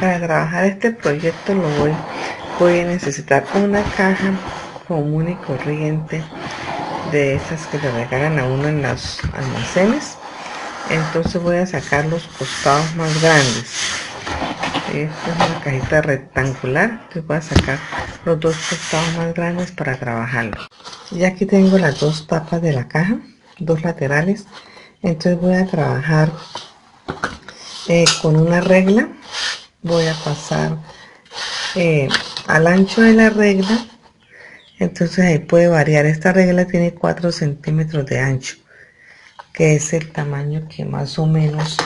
Para trabajar este proyecto voy a necesitar una caja común y corriente de esas que le regalan a uno en los almacenes. Entonces voy a sacar los costados más grandes. Esta es una cajita rectancular, entonces voy a sacar los dos costados más grandes para trabajarlo. Y aquí tengo las dos tapas de la caja, dos laterales. Entonces voy a trabajar con una regla. Voy a pasar al ancho de la regla. Entonces ahí puede variar. Esta regla tiene 4 centímetros de ancho, que es el tamaño que más o menos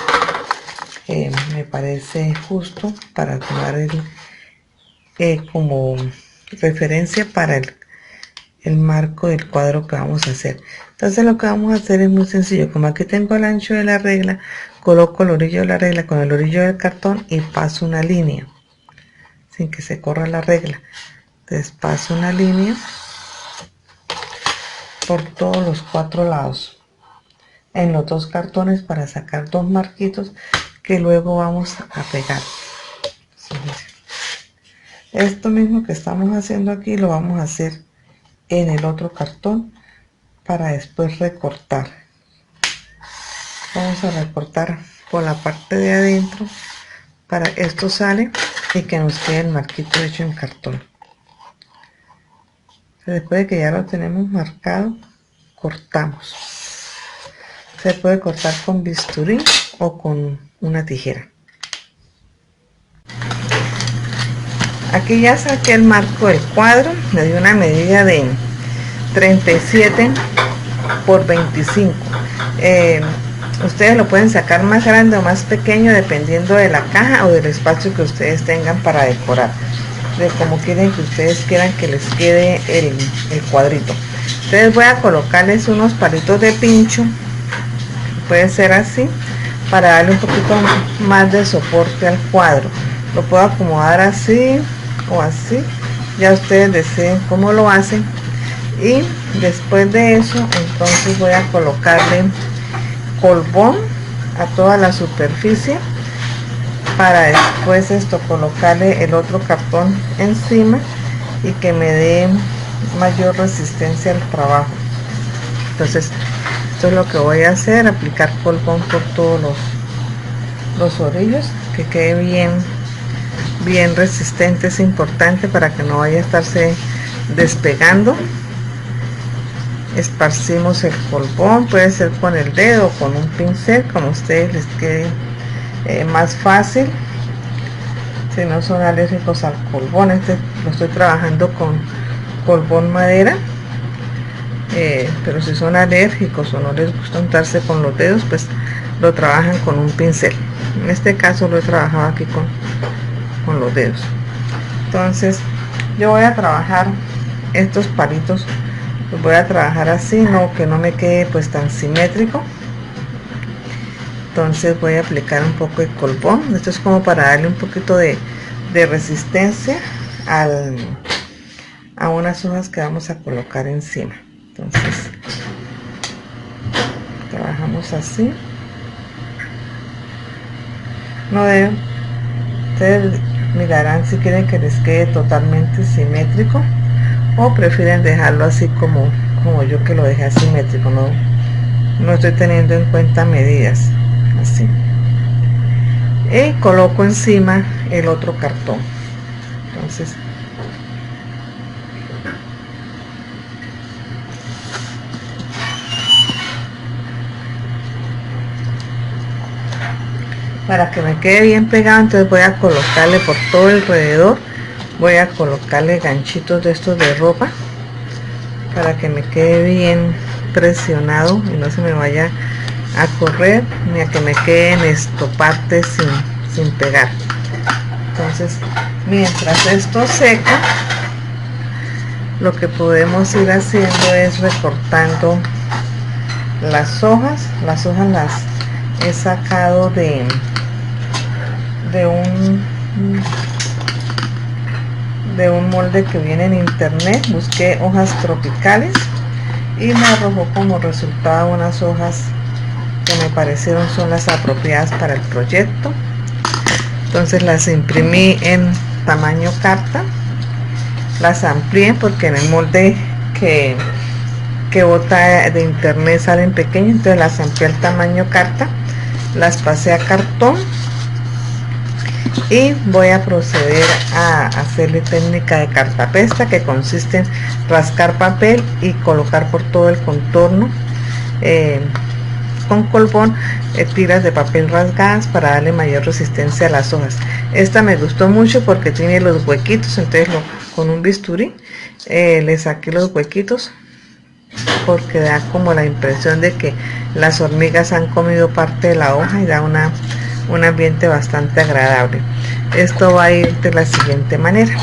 me parece justo para tomar como referencia para el marco del cuadro que vamos a hacer. Entonces lo que vamos a hacer es muy sencillo. Como aquí tengo el ancho de la regla, coloco el orillo de la regla con el orillo del cartón y paso una línea sin que se corra la regla. Entonces paso una línea por todos los 4 lados en los dos cartones para sacar dos marquitos que luego vamos a pegar. Esto mismo que estamos haciendo aquí lo vamos a hacer en el otro cartón para después recortar. Vamos a recortar por la parte de adentro para que esto sale y que nos quede el marquito hecho en cartón. Después de que ya lo tenemos marcado, cortamos. Se puede cortar con bisturí o con una tijera. Aquí ya saqué el marco del cuadro, le di una medida de 37 por 25. Ustedes lo pueden sacar más grande o más pequeño dependiendo de la caja o del espacio que ustedes tengan para decorar, de como quieran que ustedes quieran que les quede el cuadrito. Entonces voy a colocarles unos palitos de pincho, puede ser así, para darle un poquito más de soporte al cuadro. Lo puedo acomodar así o así, ya ustedes deciden cómo lo hacen. Y después de eso, entonces voy a colocarle colbón a toda la superficie para después colocarle el otro cartón encima y que me dé mayor resistencia al trabajo. Entonces esto es lo que voy a hacer, aplicar colbón por todos los orillos, que quede bien resistente. Es importante para que no vaya a estarse despegando. Esparcimos el colbón, puede ser con el dedo o con un pincel, como a ustedes les quede más fácil. Si no son alérgicos al colbón, lo estoy trabajando con colbón madera, pero si son alérgicos o no les gusta untarse con los dedos, pues lo trabajan con un pincel. En este caso lo he trabajado aquí con los dedos. Entonces yo voy a trabajar estos palitos, los voy a trabajar así, que no me quede pues tan simétrico. Entonces voy a aplicar un poco de colbón. Esto es como para darle un poquito de resistencia a unas hojas que vamos a colocar encima. Entonces trabajamos así. No deben, ustedes mirarán si quieren que les quede totalmente simétrico o prefieren dejarlo así como yo, que lo dejé asimétrico. No estoy teniendo en cuenta medidas. Así, y coloco encima el otro cartón. Entonces para que me quede bien pegado, entonces voy a colocarle por todo alrededor, voy a colocarle ganchitos de estos de ropa para que me quede bien presionado y no se me vaya a correr ni a que me queden partes sin pegar. Entonces mientras esto seca, lo que podemos ir haciendo es recortando las hojas. Las he sacado de un molde que viene en internet. Busqué hojas tropicales y me arrojó como resultado unas hojas que me parecieron son las apropiadas para el proyecto. Entonces las imprimí en tamaño carta, las amplié porque en el molde que bota de internet salen pequeñas, entonces las amplié al tamaño carta, las pasé a cartón y voy a proceder a hacerle técnica de cartapesta, que consiste en rascar papel y colocar por todo el contorno con colbón tiras de papel rasgadas para darle mayor resistencia a las hojas. Esta me gustó mucho porque tiene los huequitos, entonces con un bisturí le saqué los huequitos porque da como la impresión de que las hormigas han comido parte de la hoja y da un ambiente bastante agradable. Esto va a ir de la siguiente manera,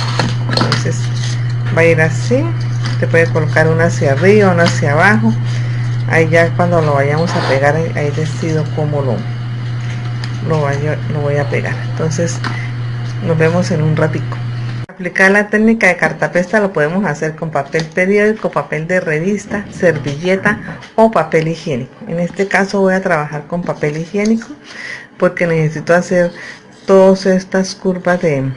entonces va a ir así, te puede colocar una hacia arriba, una hacia abajo. Ahí ya cuando lo vayamos a pegar, ahí decido cómo lo voy a pegar. Entonces nos vemos en un ratico. Aplicar la técnica de cartapesta lo podemos hacer con papel periódico, papel de revista, servilleta o papel higiénico. En este caso voy a trabajar con papel higiénico porque necesito hacer todas estas curvas de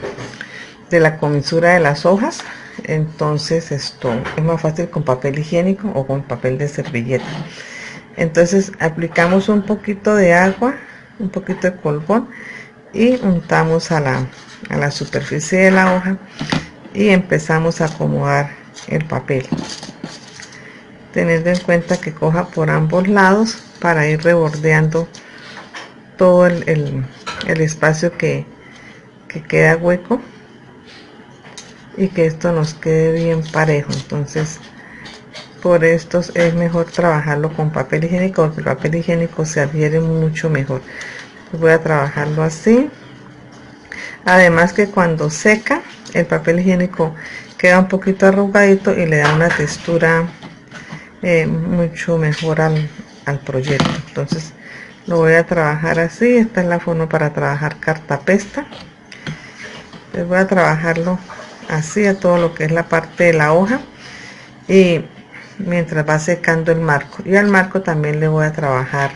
la comisura de las hojas. Entonces esto es más fácil con papel higiénico o con papel de servilleta. Entonces aplicamos un poquito de agua, un poquito de colbón y untamos a la superficie de la hoja y empezamos a acomodar el papel, teniendo en cuenta que coja por ambos lados para ir rebordeando todo el espacio que queda hueco y que esto nos quede bien parejo. Entonces por esto es mejor trabajarlo con papel higiénico porque el papel higiénico se adhiere mucho mejor. Voy a trabajarlo así, además que cuando seca el papel higiénico queda un poquito arrugadito y le da una textura mucho mejor al proyecto. Entonces lo voy a trabajar así. Esta es la forma para trabajar cartapesta. Les voy a trabajarlo así a todo lo que es la parte de la hoja y mientras va secando el marco, y al marco también le voy a trabajar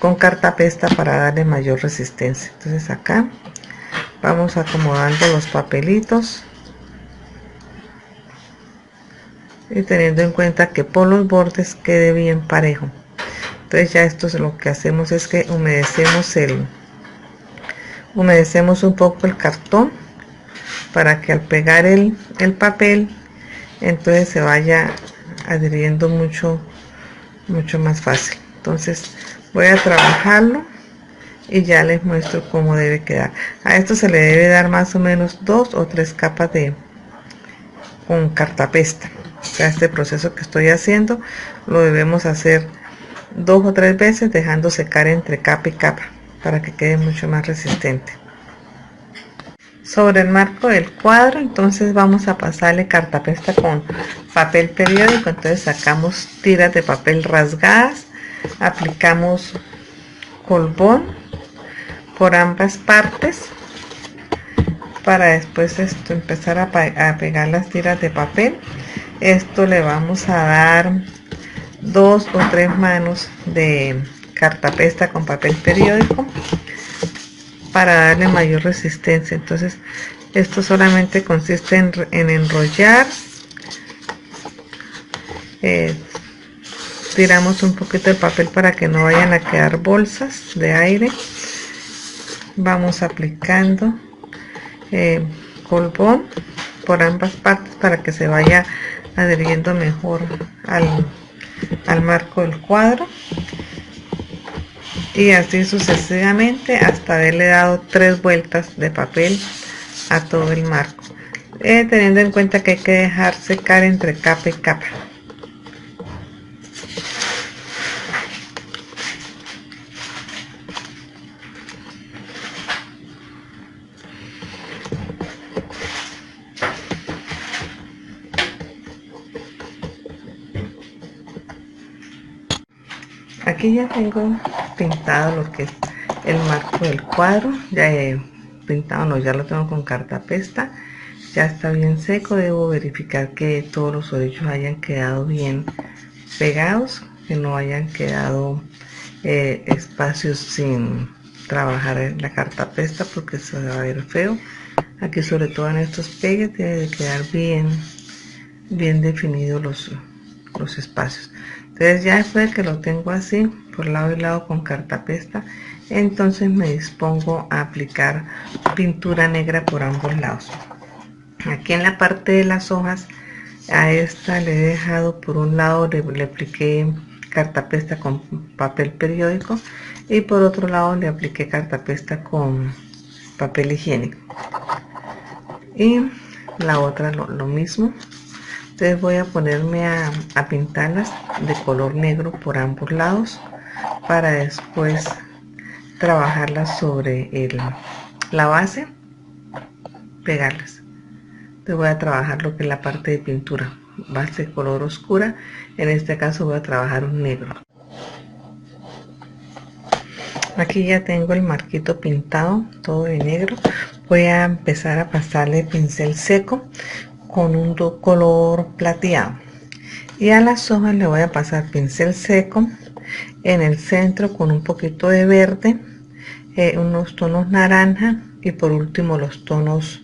con cartapesta para darle mayor resistencia. Entonces acá vamos acomodando los papelitos y teniendo en cuenta que por los bordes quede bien parejo. Entonces ya esto es lo que hacemos, es que humedecemos un poco el cartón para que al pegar el papel entonces se vaya adhiriendo mucho más fácil. Entonces voy a trabajarlo y ya les muestro cómo debe quedar. A esto se le debe dar más o menos 2 o 3 capas con cartapesta. O sea, este proceso que estoy haciendo lo debemos hacer 2 o 3 veces, dejando secar entre capa y capa para que quede mucho más resistente. Sobre el marco del cuadro, entonces vamos a pasarle cartapesta con papel periódico. Entonces sacamos tiras de papel rasgadas, aplicamos colbón por ambas partes para después empezar a pegar las tiras de papel. Esto le vamos a dar 2 o 3 manos de cartapesta con papel periódico para darle mayor resistencia. Entonces esto solamente consiste en enrollar, tiramos un poquito de papel para que no vayan a quedar bolsas de aire, vamos aplicando colbón por ambas partes para que se vaya adhiriendo mejor al marco del cuadro, y así sucesivamente hasta haberle dado 3 vueltas de papel a todo el marco, teniendo en cuenta que hay que dejar secar entre capa y capa. Aquí ya tengo pintado lo que es el marco del cuadro, ya he pintado, no, ya lo tengo con cartapesta, ya está bien seco. Debo verificar que todos los orillos hayan quedado bien pegados, que no hayan quedado espacios sin trabajar en la cartapesta porque se va a ver feo. Aquí sobre todo en estos pegues debe de quedar bien definidos los espacios. Entonces ya después de que lo tengo así por lado y lado con cartapesta, entonces me dispongo a aplicar pintura negra por ambos lados. Aquí en la parte de las hojas, a esta le he dejado por un lado, le apliqué cartapesta con papel periódico y por otro lado le apliqué cartapesta con papel higiénico, y la otra lo mismo. Entonces voy a ponerme a pintarlas de color negro por ambos lados para después trabajarlas sobre la base, pegarlas. Entonces voy a trabajar lo que es la parte de pintura, base de color oscura. En este caso voy a trabajar un negro. Aquí ya tengo el marquito pintado todo de negro. Voy a empezar a pasarle pincel seco con un color plateado, y a las hojas le voy a pasar pincel seco en el centro con un poquito de verde, unos tonos naranja y por último los tonos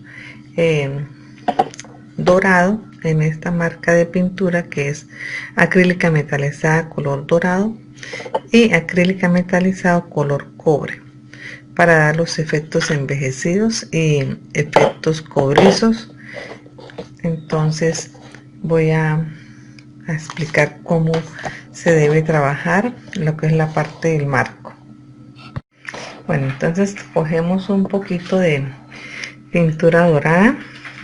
dorado en esta marca de pintura que es acrílica metalizada color dorado y acrílica metalizado color cobre, para dar los efectos envejecidos y efectos cobrizos. Entonces voy a explicar cómo se debe trabajar lo que es la parte del marco. Bueno, entonces cogemos un poquito de pintura dorada,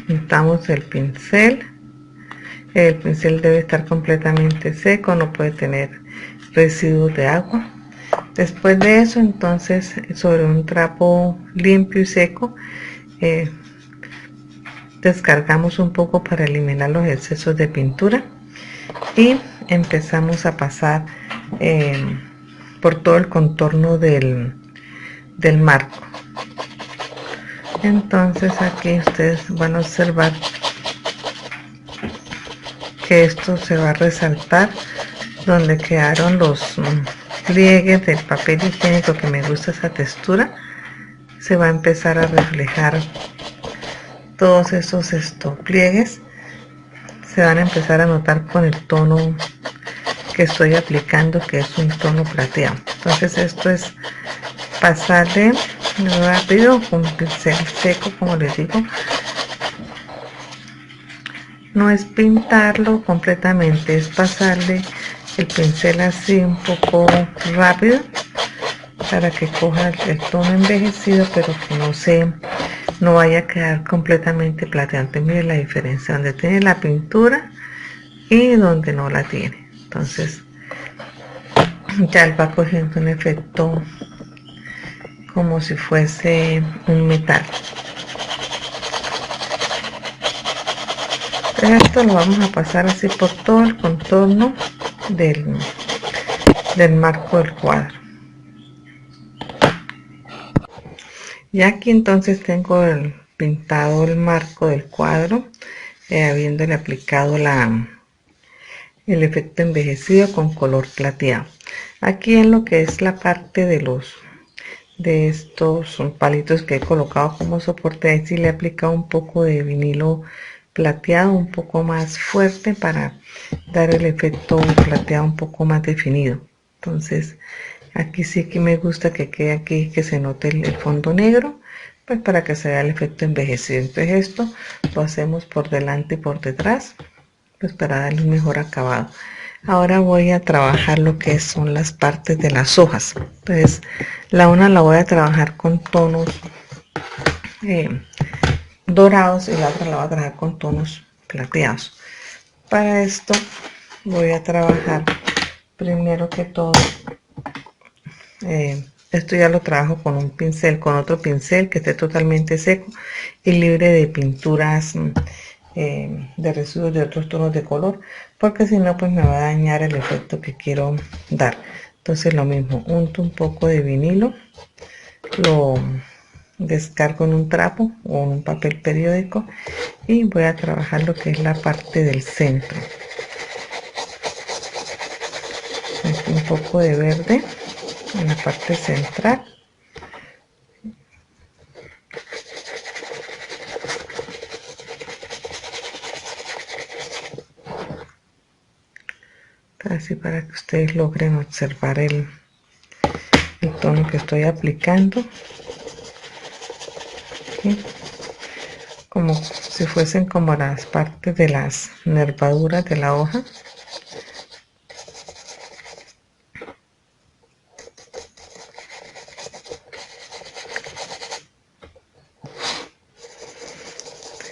untamos el pincel debe estar completamente seco, no puede tener residuos de agua. Después de eso, entonces sobre un trapo limpio y seco descargamos un poco para eliminar los excesos de pintura y empezamos a pasar por todo el contorno del marco. Entonces aquí ustedes van a observar que esto se va a resaltar donde quedaron los pliegues del papel higiénico, que me gusta esa textura. Se va a empezar a reflejar todos esos pliegues, se van a empezar a notar con el tono que estoy aplicando, que es un tono plateado. Entonces esto es pasarle rápido con pincel seco, como les digo. No es pintarlo completamente, es pasarle el pincel así un poco rápido para que coja el tono envejecido, pero que no vaya a quedar completamente plateante. Miren la diferencia donde tiene la pintura y donde no la tiene. Entonces ya él va cogiendo un efecto como si fuese un metal. Entonces esto lo vamos a pasar así por todo el contorno del marco del cuadro. Ya aquí entonces tengo pintado el marco del cuadro, habiéndole aplicado el efecto envejecido con color plateado. Aquí en lo que es la parte de estos palitos que he colocado como soporte, ahí sí le he aplicado un poco de vinilo plateado, un poco más fuerte, para dar el efecto plateado un poco más definido. Entonces aquí sí que me gusta que quede aquí, que se note el fondo negro, pues para que se vea el efecto envejecido. Entonces esto lo hacemos por delante y por detrás, pues para darle un mejor acabado. Ahora voy a trabajar lo que son las partes de las hojas. Entonces la una la voy a trabajar con tonos dorados y la otra la voy a trabajar con tonos plateados. Para esto voy a trabajar primero que todo, esto ya lo trabajo con un pincel, con otro pincel que esté totalmente seco y libre de pinturas de residuos de otros tonos de color, porque si no pues me va a dañar el efecto que quiero dar. Entonces lo mismo, unto un poco de vinilo, lo descargo en un trapo o en un papel periódico y voy a trabajar lo que es la parte del centro. Aquí un poco de verde en la parte central, así para que ustedes logren observar el tono que estoy aplicando. Aquí, como si fuesen como las partes de las nervaduras de la hoja.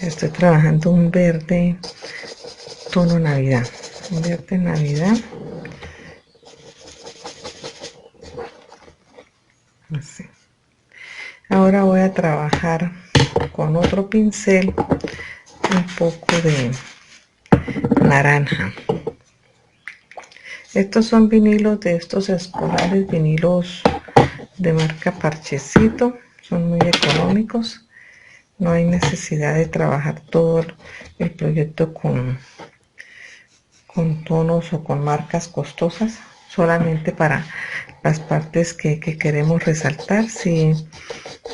Estoy trabajando un verde tono navidad, un verde navidad, así. Ahora voy a trabajar con otro pincel un poco de naranja. Estos son vinilos de estos escolares, vinilos de marca Parchecito, son muy económicos. No hay necesidad de trabajar todo el proyecto con tonos o con marcas costosas, solamente para las partes que queremos resaltar. Si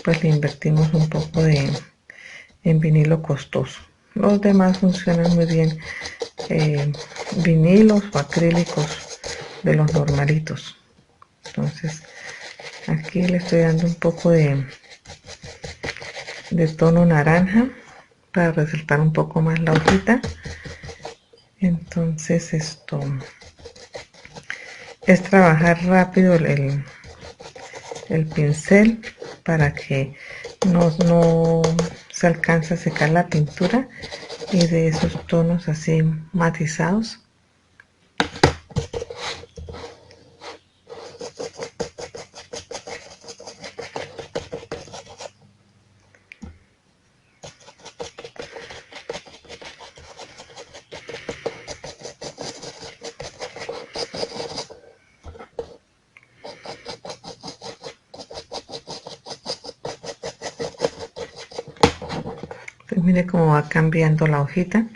pues le invertimos un poco en vinilo costoso. Los demás funcionan muy bien vinilos o acrílicos de los normalitos. Entonces aquí le estoy dando un poco de tono naranja para resaltar un poco más la hojita. Entonces esto es trabajar rápido el pincel para que no se alcance a secar la pintura, y de esos tonos así matizados. Pues mire cómo va cambiando la hojita.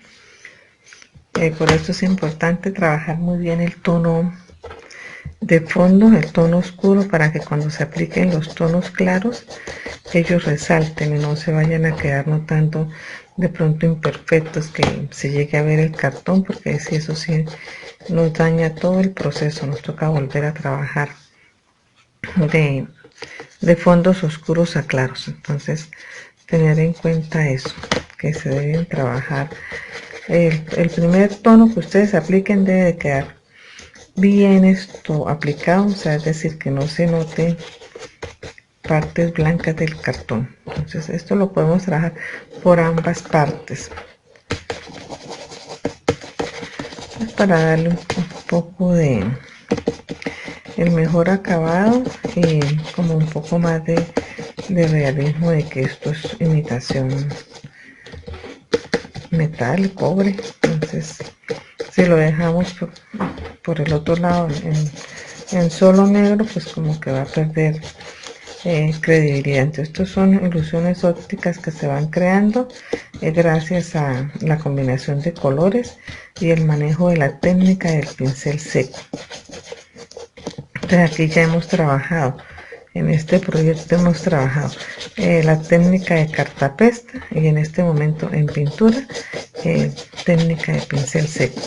Por esto es importante trabajar muy bien el tono de fondo, el tono oscuro, para que cuando se apliquen los tonos claros ellos resalten y no se vayan a quedar notando de pronto imperfectos, que se llegue a ver el cartón, porque si eso sí nos daña todo el proceso. Nos toca volver a trabajar de fondos oscuros a claros. Entonces tener en cuenta eso, que se deben trabajar el primer tono que ustedes apliquen debe de quedar bien esto aplicado, o sea, es decir, que no se note partes blancas del cartón. Entonces esto lo podemos trabajar por ambas partes, pues para darle un poco de el mejor acabado y como un poco más de realismo de que esto es imitación metal, cobre. Entonces si lo dejamos por el otro lado en solo negro, pues como que va a perder credibilidad. Entonces estos son ilusiones ópticas que se van creando gracias a la combinación de colores y el manejo de la técnica del pincel seco. Entonces aquí ya hemos trabajado, en este proyecto hemos trabajado la técnica de cartapesta, y en este momento en pintura técnica de pincel seco.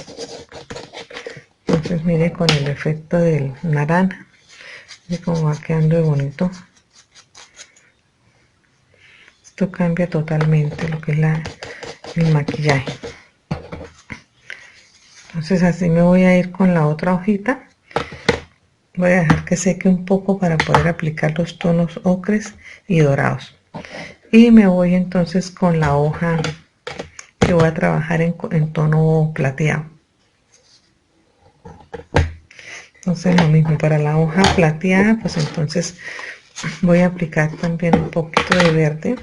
Entonces mire, con el efecto del naranja, mire cómo va quedando de bonito. Esto cambia totalmente lo que es el maquillaje. Entonces así me voy a ir con la otra hojita. Voy a dejar que seque un poco para poder aplicar los tonos ocres y dorados. Y me voy entonces con la hoja que voy a trabajar en tono plateado. Entonces lo mismo para la hoja plateada, pues entonces voy a aplicar también un poquito de verde,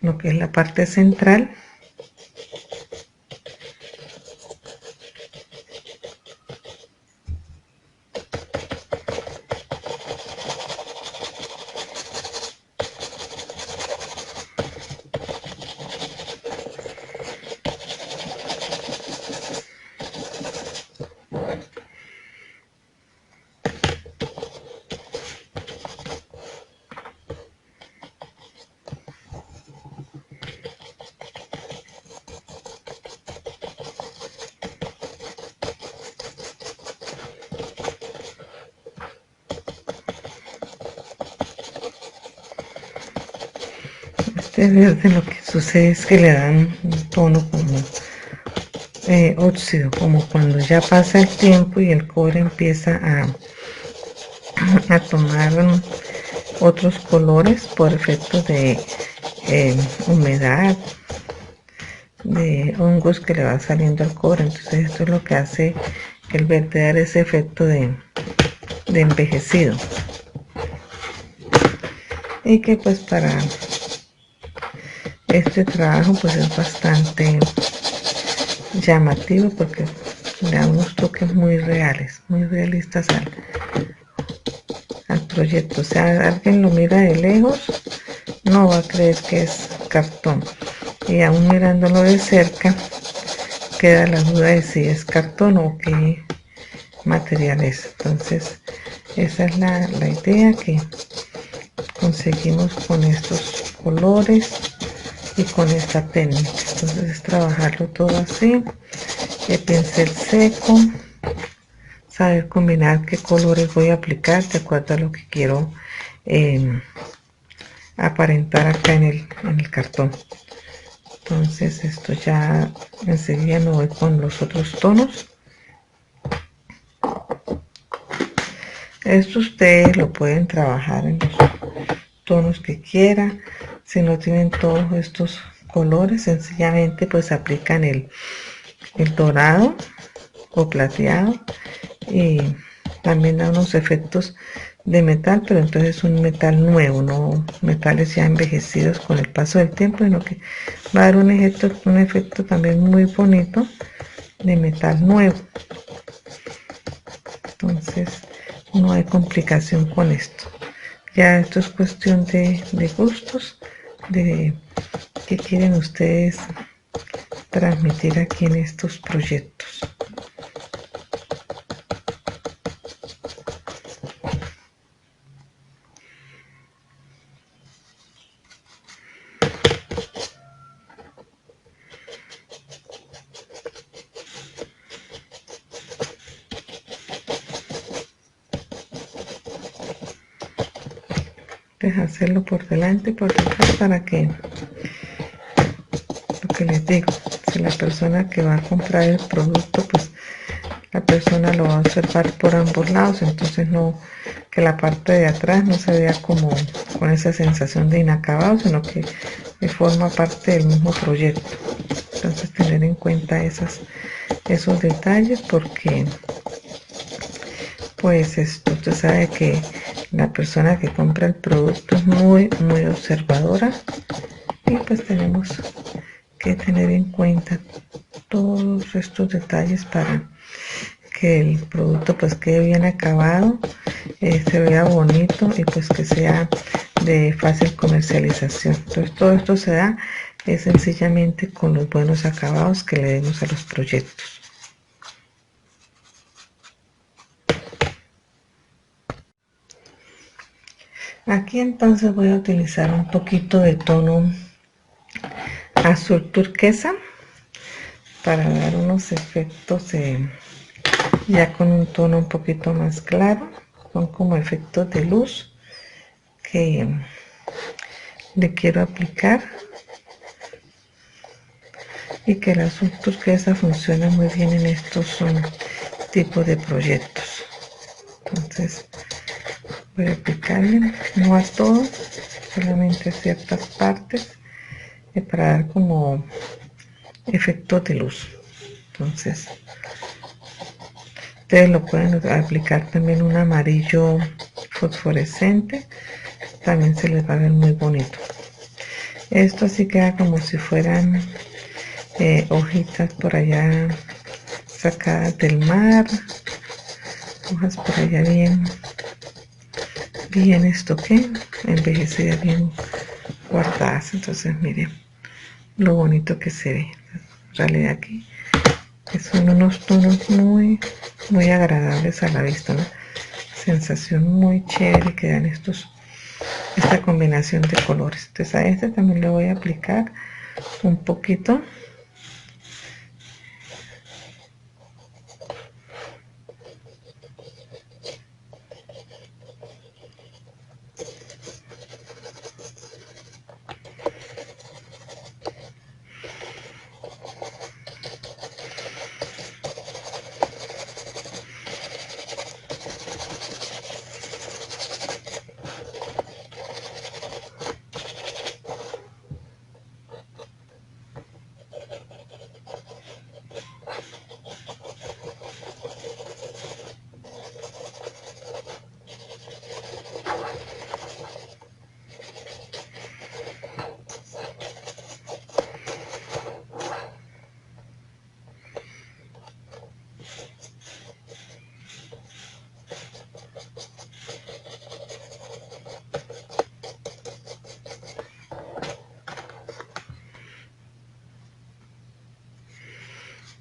lo que es la parte central. Este verde lo que sucede es que le dan un tono como óxido, como cuando ya pasa el tiempo y el cobre empieza a tomar otros colores por efecto de humedad, de hongos que le va saliendo al cobre. Entonces esto es lo que hace que el verde dar ese efecto de envejecido, y que pues para este trabajo pues es bastante llamativo porque le da unos toques muy reales, muy realistas al proyecto. O sea, alguien lo mira de lejos, no va a creer que es cartón, y aún mirándolo de cerca queda la duda de si es cartón o qué material es. Entonces esa es la idea que conseguimos con estos colores y con esta técnica. Entonces es trabajarlo todo así, el pincel seco, saber combinar qué colores voy a aplicar de acuerdo a lo que quiero aparentar acá en el cartón. Entonces esto ya enseguida me voy con los otros tonos. Esto ustedes lo pueden trabajar en los tonos que quieran. Si no tienen todos estos colores, sencillamente pues aplican el dorado o plateado, y también da unos efectos de metal, pero entonces es un metal nuevo, no metales ya envejecidos con el paso del tiempo, sino que va a dar un efecto también muy bonito de metal nuevo. Entonces no hay complicación con esto. Ya esto es cuestión de gustos, de qué quieren ustedes transmitir aquí en estos proyectos. Hacerlo por delante y por detrás para que, lo que les digo, si la persona que va a comprar el producto, pues la persona lo va a observar por ambos lados, entonces no, que la parte de atrás no se vea como con esa sensación de inacabado, sino que forma parte del mismo proyecto. Entonces tener en cuenta esos detalles, porque pues esto, usted sabe que la persona que compra el producto es muy observadora, y pues tenemos que tener en cuenta todos estos detalles para que el producto pues quede bien acabado, se vea bonito y pues que sea de fácil comercialización. Entonces todo esto se da sencillamente con los buenos acabados que le demos a los proyectos. Aquí entonces voy a utilizar un poquito de tono azul turquesa para dar unos efectos ya con un tono un poquito más claro. Son como efectos de luz que le quiero aplicar, y que el azul turquesa funciona muy bien en estos tipos de proyectos. Entonces voy a aplicarle, no a todo, solamente a ciertas partes, para dar como efectos de luz. Entonces ustedes lo pueden aplicar también un amarillo fosforescente, también se les va a ver muy bonito. Esto así queda como si fueran hojitas por allá sacadas del mar, hojas por allá bien esto que envejecidas, bien guardadas. Entonces miren lo bonito que se ve. En realidad aquí son unos tonos muy agradables a la vista, una sensación muy chévere que dan esta combinación de colores. Entonces a este también le voy a aplicar un poquito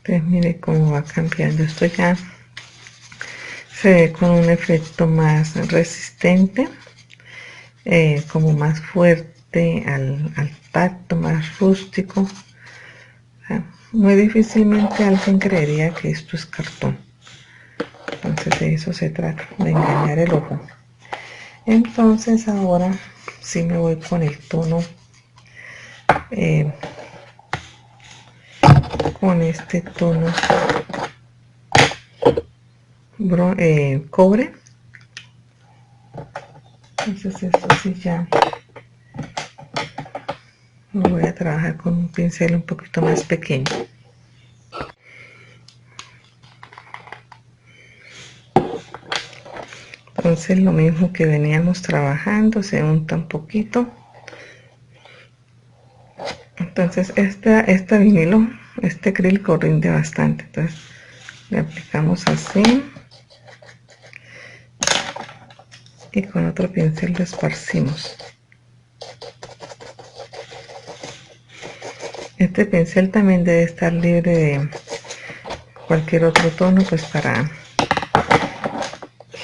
Entonces mire cómo va cambiando. Esto ya se ve con un efecto más resistente, como más fuerte al tacto, más rústico. O sea, muy difícilmente alguien creería que esto es cartón. Entonces de eso se trata, de engañar el ojo. Entonces ahora sí me voy con el tono, con este tono cobre. Entonces esto sí ya lo voy a trabajar con un pincel un poquito más pequeño. Entonces lo mismo que veníamos trabajando, se unta un poquito. Entonces este vinilo, este acrílico rinde bastante. Entonces le aplicamos así y con otro pincel lo esparcimos. Este pincel también debe estar libre de cualquier otro tono, pues para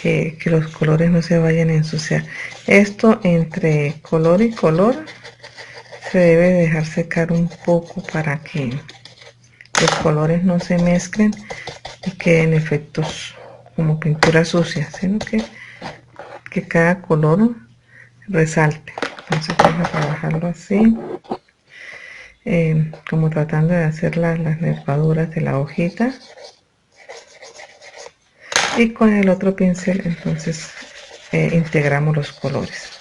que los colores no se vayan a ensuciar. Esto entre color y color se debe dejar secar un poco para que los colores no se mezclen y queden efectos como pintura sucia, sino que cada color resalte. Entonces vamos a trabajarlo así, como tratando de hacer las nervaduras de la hojita, y con el otro pincel entonces integramos los colores.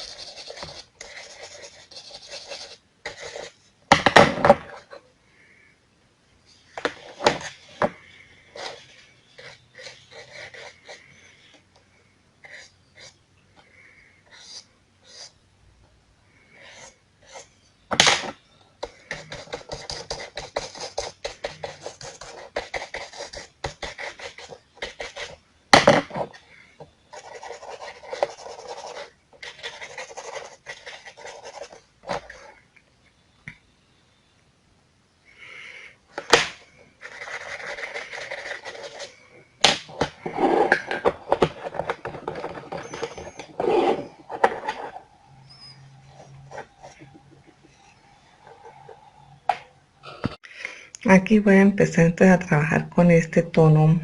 Aquí voy a empezar entonces a trabajar con este tono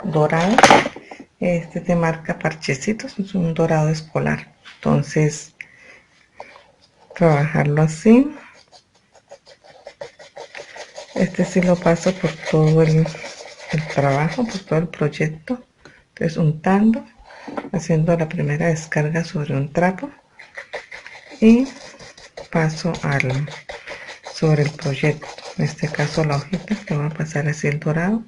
dorado. Este te marca parchecitos, es un dorado escolar. Entonces trabajarlo así. Este sí lo paso por todo el trabajo, por todo el proyecto. Entonces untando, haciendo la primera descarga sobre un trapo y paso sobre el proyecto. En este caso la hojita, que va a pasar así el dorado.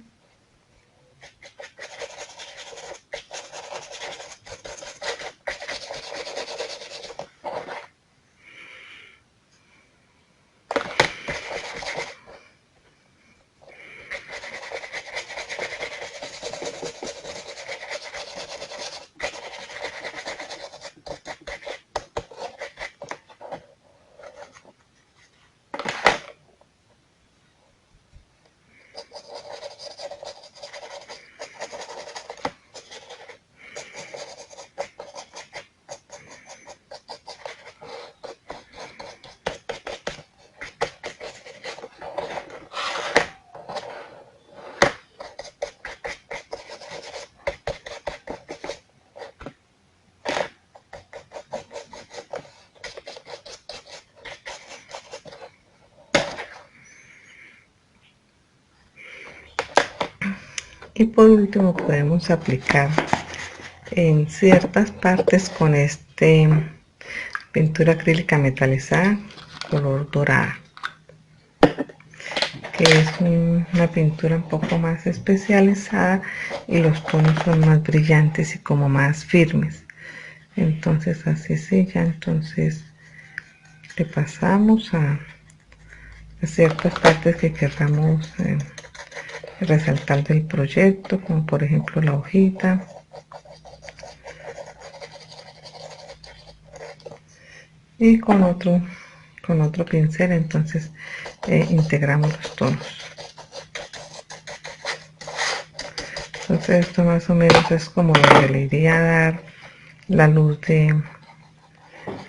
Y por último podemos aplicar en ciertas partes con este pintura acrílica metalizada color dorada, que es una pintura un poco más especializada y los tonos son más brillantes y como más firmes. Entonces así sí, ya entonces le pasamos a ciertas partes que queramos resaltar del proyecto, como por ejemplo la hojita. Y con otro pincel entonces integramos los tonos. Entonces esto más o menos es como donde le iría a dar la luz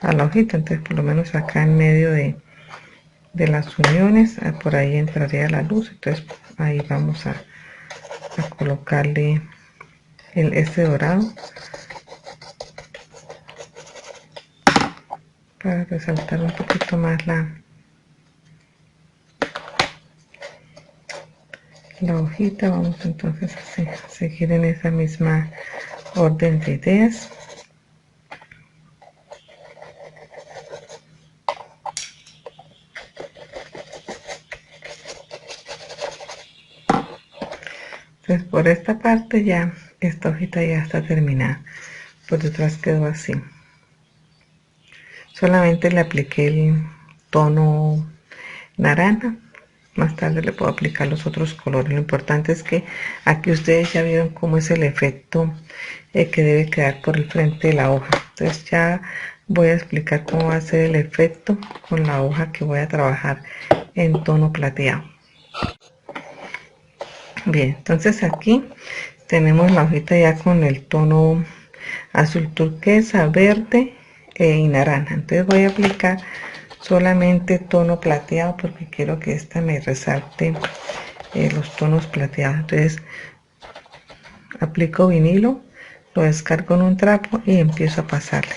a la hojita. Entonces por lo menos acá en medio de las uniones, por ahí entraría la luz. Entonces ahí vamos a colocarle este dorado para resaltar un poquito más la hojita. Vamos entonces a seguir en esa misma orden de ideas. Entonces por esta parte ya esta hojita ya está terminada, por detrás quedó así. Solamente le apliqué el tono naranja, más tarde le puedo aplicar los otros colores. Lo importante es que aquí ustedes ya vieron cómo es el efecto que debe quedar por el frente de la hoja. Entonces ya voy a explicar cómo va a ser el efecto con la hoja que voy a trabajar en tono plateado. Bien, entonces aquí tenemos la hojita ya con el tono azul turquesa, verde y naranja. Entonces voy a aplicar solamente tono plateado porque quiero que esta me resalte los tonos plateados. Entonces aplico vinilo, lo descargo en un trapo y empiezo a pasarle.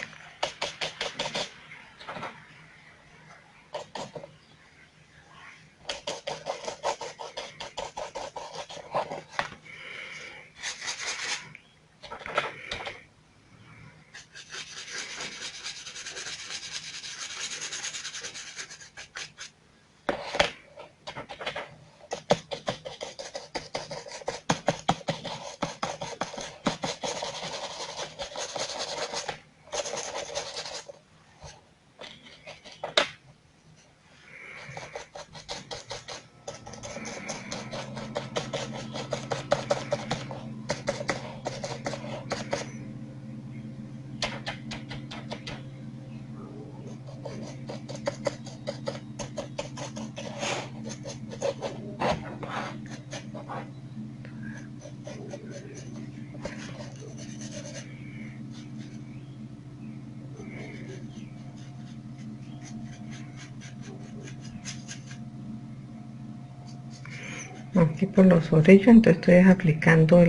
Aquí por los orillos, entonces estoy aplicando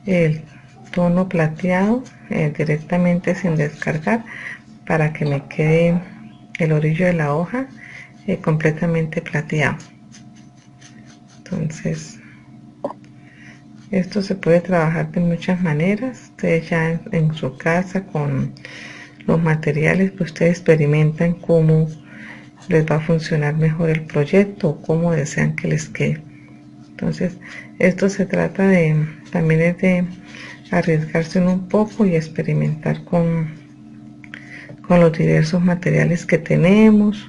el tono plateado directamente sin descargar para que me quede el orillo de la hoja completamente plateado. Entonces esto se puede trabajar de muchas maneras. Ustedes ya en su casa con los materiales que ustedes experimentan cómo les va a funcionar mejor el proyecto o cómo desean que les quede. Entonces esto se trata de también es de arriesgarse un poco y experimentar con los diversos materiales que tenemos,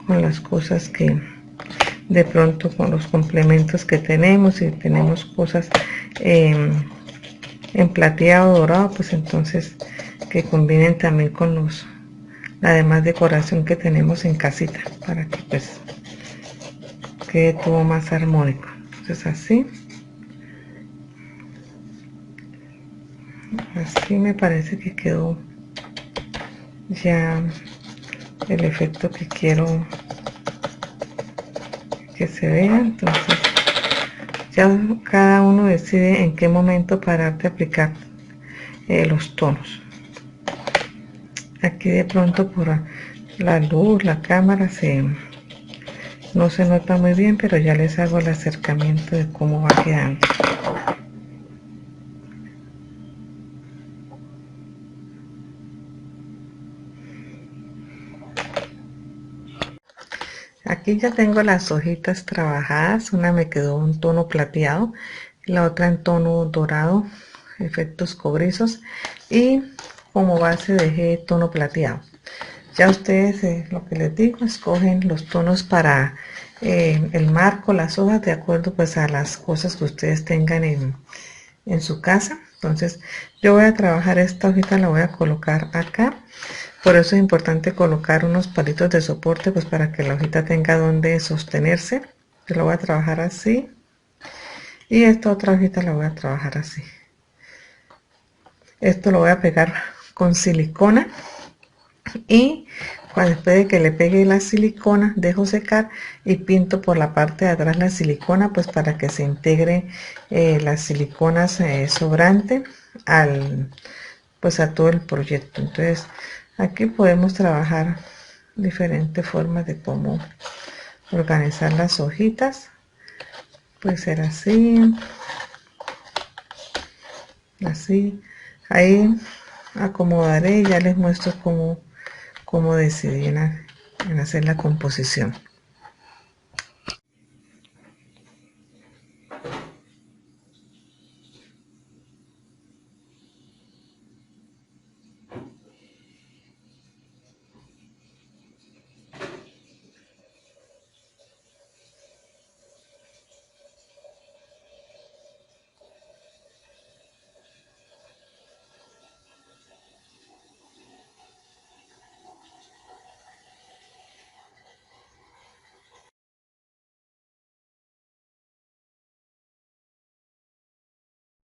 con las cosas que de pronto, con los complementos que tenemos. Si tenemos cosas en plateado dorado, pues entonces que combinen también con la demás decoración que tenemos en casita para que pues quede todo más armónico. Entonces así me parece que quedó ya el efecto que quiero que se vea. Entonces ya cada uno decide en qué momento parar de aplicar los tonos. Aquí de pronto por la luz, la cámara no se nota muy bien, pero ya les hago el acercamiento de cómo va quedando. Aquí ya tengo las hojitas trabajadas. Una me quedó un tono plateado, la otra en tono dorado, efectos cobrizos, y como base dejé tono plateado. Ya ustedes, lo que les digo, escogen los tonos para el marco, las hojas, de acuerdo pues a las cosas que ustedes tengan en su casa. Entonces yo voy a trabajar esta hojita, la voy a colocar acá. Por eso es importante colocar unos palitos de soporte, pues para que la hojita tenga donde sostenerse. Yo lo voy a trabajar así Y esta otra hojita la voy a trabajar así. Esto lo voy a pegar con silicona y después de que le pegue la silicona dejo secar y pinto por la parte de atrás la silicona, pues para que se integre las siliconas sobrante pues a todo el proyecto. Entonces aquí podemos trabajar diferentes formas de cómo organizar las hojitas. Puede ser así, así. Ahí acomodaré y ya les muestro cómo decidí en hacer la composición.